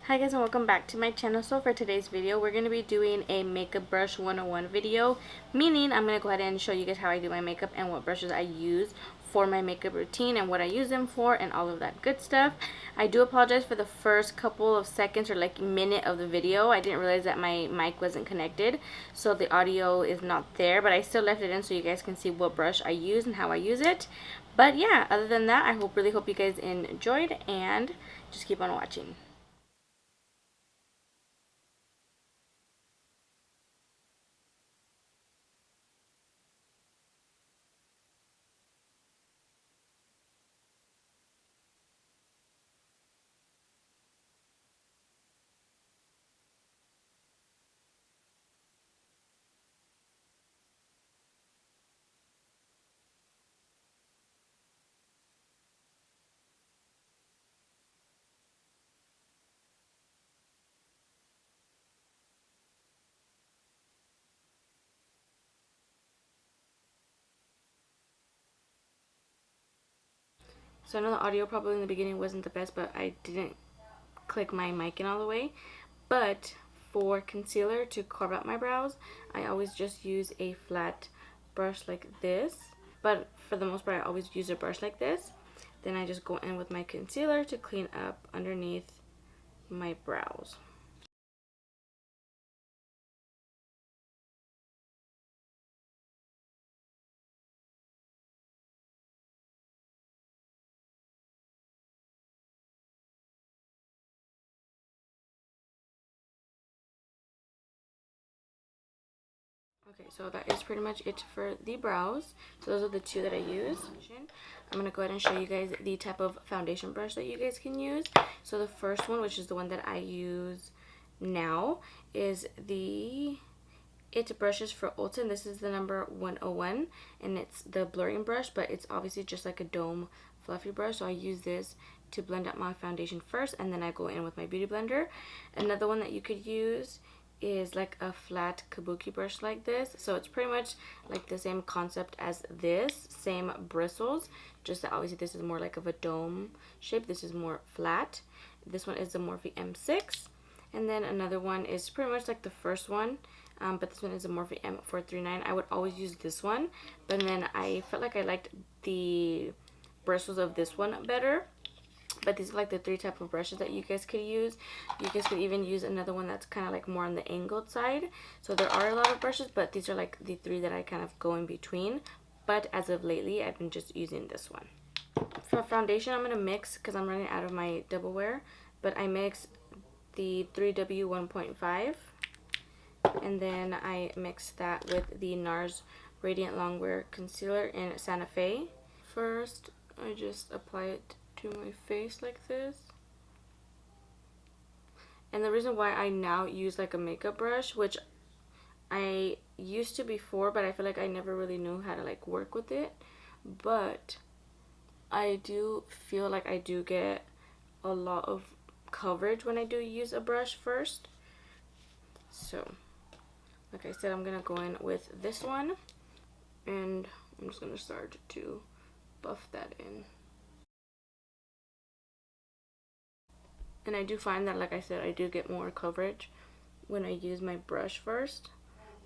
Hi guys, and welcome back to my channel. So for today's video, we're going to be doing a makeup brush 101 video, meaning I'm going to go ahead and show you guys how I do my makeup and what brushes I use for my makeup routine and what I use them for and all of that good stuff. I do apologize for the first couple of seconds or like minute of the video. I didn't realize that my mic wasn't connected, so the audio is not there, but I still left it in so you guys can see what brush I use and how I use it. But yeah, other than that, I really hope you guys enjoyed, and just keep on watching. So I know the audio probably in the beginning wasn't the best, but I didn't click my mic in all the way. But for concealer to carve out my brows, I always just use a flat brush like this. But for the most part, I always use a brush like this. Then I just go in with my concealer to clean up underneath my brows. Okay, so that is pretty much it for the brows. So those are the two that I use. I'm going to go ahead and show you guys the type of foundation brush that you guys can use. So the first one, which is the one that I use now, is the It Brushes for Ulta. This is the number 101, and it's the blurring brush, but it's obviously just like a dome fluffy brush. So I use this to blend out my foundation first, and then I go in with my beauty blender. Another one that you could use is like a flat kabuki brush like this. So it's pretty much like the same concept as this, same bristles, just that obviously this is more like of a dome shape. This is more flat. This one is the Morphe M6, and then another one is pretty much like the first one, but this one is a Morphe M439. I would always use this one, but then I felt like I liked the bristles of this one better. But these are like the three type of brushes that you guys could use. You guys could even use another one that's kind of like more on the angled side. So there are a lot of brushes, but these are like the three that I kind of go in between. But as of lately, I've been just using this one. For foundation, I'm going to mix, because I'm running out of my double wear, but I mix the 3W 1.5, and then I mix that with the NARS Radiant Longwear Concealer in Santa Fe. First, I just apply it to my face like this. And the reason why I now use like a makeup brush, which I used to before, but I feel like I never really knew how to like work with it, but I do feel like I do get a lot of coverage when I do use a brush first. So like I said, I'm gonna go in with this one, and I'm just gonna start to buff that in. And I do find that, like I said, I do get more coverage when I use my brush first.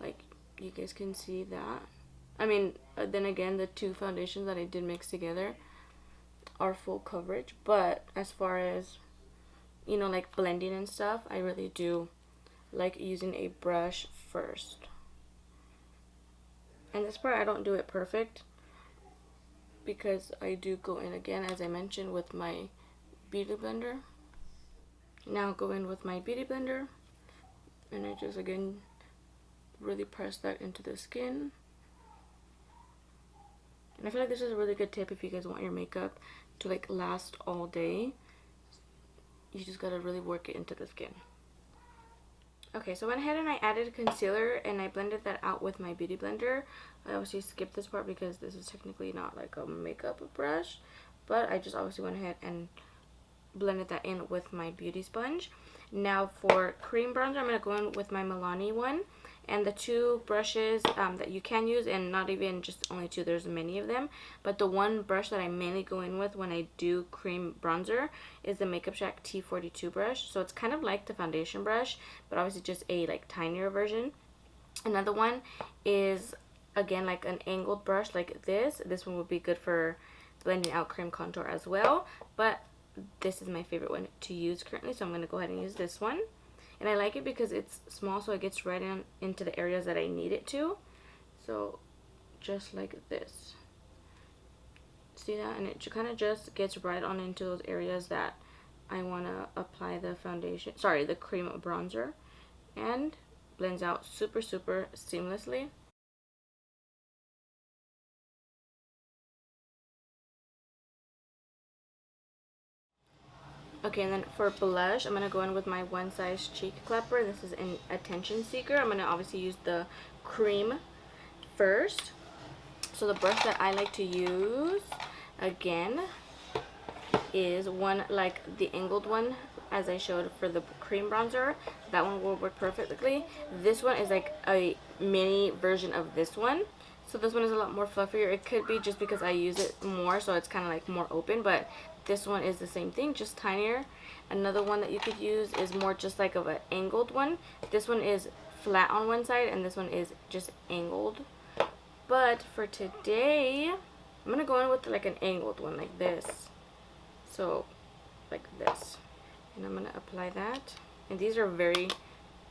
Like, you guys can see that. I mean, then again, the two foundations that I did mix together are full coverage. But as far as, you know, like blending and stuff, I really do like using a brush first. And this part, I don't do it perfect, because I do go in again, as I mentioned, with my beauty blender. Now go in with my beauty blender, and I just again really press that into the skin. And I feel like this is a really good tip if you guys want your makeup to like last all day. You just gotta really work it into the skin. Okay, so I went ahead and I added concealer, and I blended that out with my beauty blender. I obviously skipped this part because this is technically not like a makeup brush, but I just obviously went ahead and blended that in with my beauty sponge. Now for cream bronzer, I'm going to go in with my Milani one, And the two brushes that you can use, and not even just only two, there's many of them, but the one brush that I mainly go in with when I do cream bronzer is the Makeup Shack T42 brush. So it's kind of like the foundation brush, but obviously just a like tinier version. Another one is again like an angled brush like this. This one would be good for blending out cream contour as well, but this is my favorite one to use currently, so I'm going to go ahead and use this one. And I like it because it's small, so it gets right into the areas that I need it to. So just like this. See that? And it kind of just gets right on into those areas that I want to apply the foundation, sorry, the cream bronzer. And blends out super seamlessly. Okay, and then for blush, I'm going to go in with my One Size Cheek Clapper. This is an Attention Seeker. I'm going to obviously use the cream first. So the brush that I like to use, again, is one like the angled one, as I showed for the cream bronzer. That one will work perfectly. This one is like a mini version of this one. So this one is a lot more fluffier. It could be just because I use it more, so it's kind of like more open, but this one is the same thing, just tinier. Another one that you could use is more just like of an angled one. This one is flat on one side, and this one is just angled. But for today, I'm going to go in with like an angled one like this. So, like this. And I'm going to apply that. And these are very,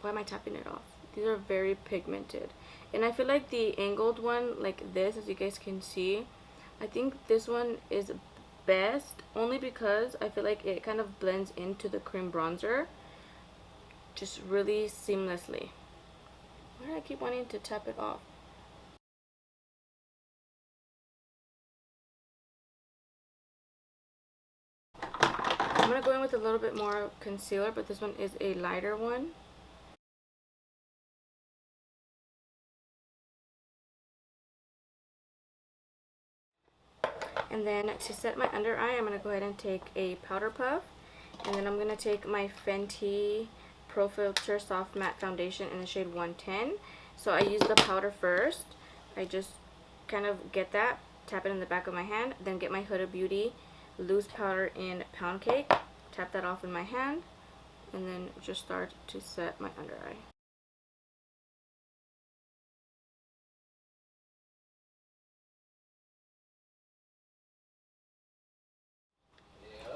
why am I tapping it off? These are very pigmented. And I feel like the angled one, like this, as you guys can see, I think this one is best only because I feel like it kind of blends into the cream bronzer just really seamlessly. Why do I keep wanting to tap it off? I'm going to go in with a little bit more concealer, but this one is a lighter one. And then to set my under eye, I'm going to go ahead and take a powder puff. And then I'm going to take my Fenty Pro Filter Soft Matte Foundation in the shade 110. So I use the powder first. I just kind of get that, tap it in the back of my hand, then get my Huda Beauty loose powder in Pound Cake, tap that off in my hand, and then just start to set my under eye.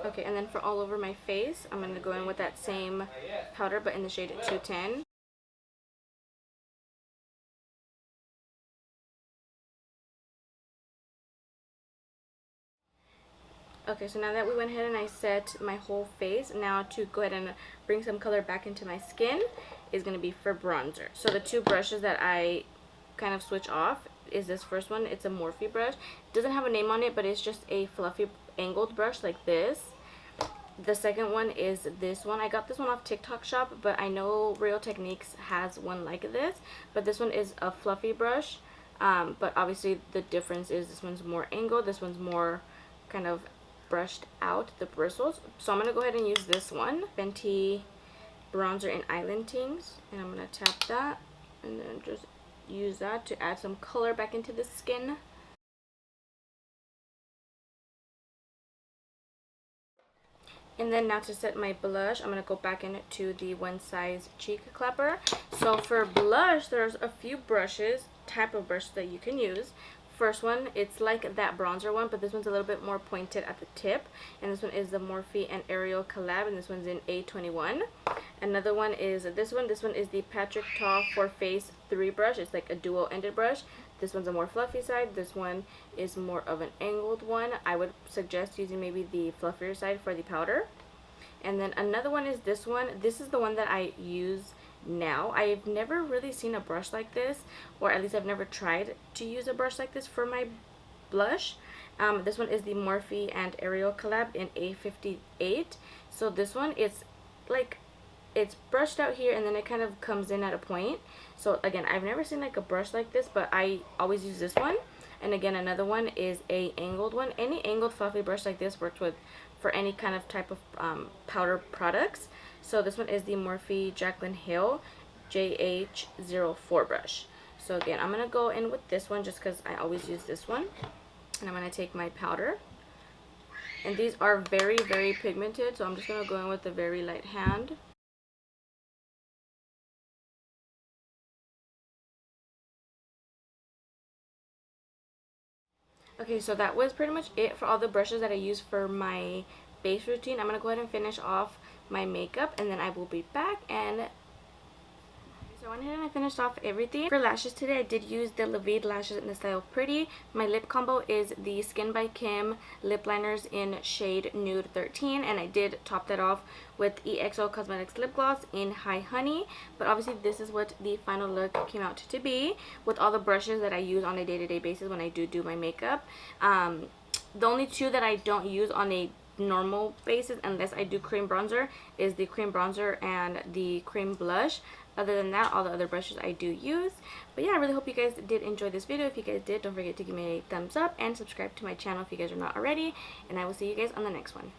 Okay, and then for all over my face, I'm going to go in with that same powder, but in the shade 210. Okay, so now that we went ahead and I set my whole face, now to go ahead and bring some color back into my skin is going to be for bronzer. So the two brushes that I kind of switch off is this first one. It's a Morphe brush. It doesn't have a name on it, but it's just a fluffy angled brush like this. The second one is this one. I got this one off TikTok Shop, but I know Real Techniques has one like this. But this one is a fluffy brush. But obviously the difference is this one's more angled. This one's more kind of brushed out, the bristles. So I'm going to go ahead and use this one. Fenty Bronzer in Island Tings. And I'm going to tap that. And then just use that to add some color back into the skin. And then now to set my blush, I'm going to go back into the One Size Cheek Clapper. So for blush, there's a few type of brush that you can use. First one, it's like that bronzer one, but this one's a little bit more pointed at the tip. And this one is the Morphe and Ariel collab, and this one's in A21. Another one is this one. This one is the Patrick Ta For Face 3 brush. It's like a dual-ended brush. This one's a more fluffy side. This one is more of an angled one. I would suggest using maybe the fluffier side for the powder. And then another one is this one. This is the one that I use now. I've never really seen a brush like this, or at least I've never tried to use a brush like this for my blush. This one is the Morphe and Ariel collab in A58. So this one is like, it's brushed out here and then it kind of comes in at a point. So again, I've never seen like a brush like this, but I always use this one. And again, another one is a angled one. Any angled fluffy brush like this works with for any type of powder products. So this one is the Morphe Jaclyn Hill. JH04 brush. So again, I'm going to go in with this one just because I always use this one. And I'm going to take my powder. And these are very, very pigmented, so I'm just going to go in with a very light hand. Okay, so that was pretty much it for all the brushes that I use for my base routine. I'm going to go ahead and finish off my makeup, and then I will be back. And so I went ahead and I finished off everything. For lashes today, I did use the Lavide lashes in the style Pretty. My lip combo is the Skin by Kim lip liners in shade Nude 13, and I did top that off with EXO Cosmetics lip gloss in High Honey. But obviously this is what the final look came out to be with all the brushes that I use on a day-to-day basis when I do my makeup. The only two that I don't use on a normal basis unless I do cream bronzer is the cream bronzer and the cream blush. Other than that, all the other brushes I do use. But yeah, I really hope you guys did enjoy this video. If you guys did, don't forget to give me a thumbs up and subscribe to my channel if you guys are not already. And I will see you guys on the next one.